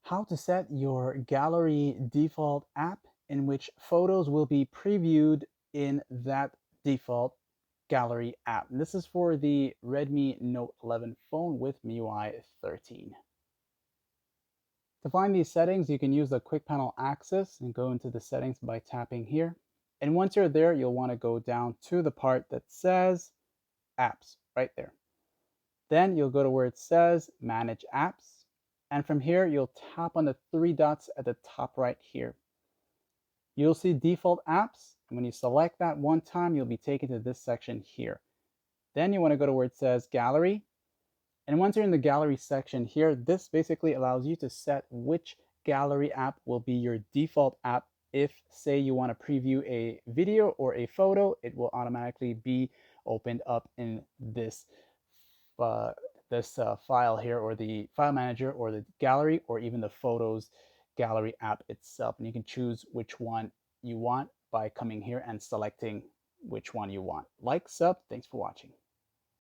How to set your gallery default app in which photos will be previewed in that default gallery app. And this is for the Redmi Note 11 phone with MIUI 13. To find these settings, you can use the quick panel access and go into the settings by tapping here. And once you're there, you'll want to go down to the part that says apps right there. Then you'll go to where it says Manage Apps. And from here, you'll tap on the three dots at the top right here. You'll see Default Apps. And when you select that one time, you'll be taken to this section here. Then you want to go to where it says Gallery. And once you're in the Gallery section here, this basically allows you to set which gallery app will be your default app. If, say, you want to preview a video or a photo, it will automatically be opened up in uh, this file here, or the file manager, or the gallery, or even the photos gallery app itself. And you can choose which one you want by coming here and selecting which one you want. Like, sub, thanks for watching.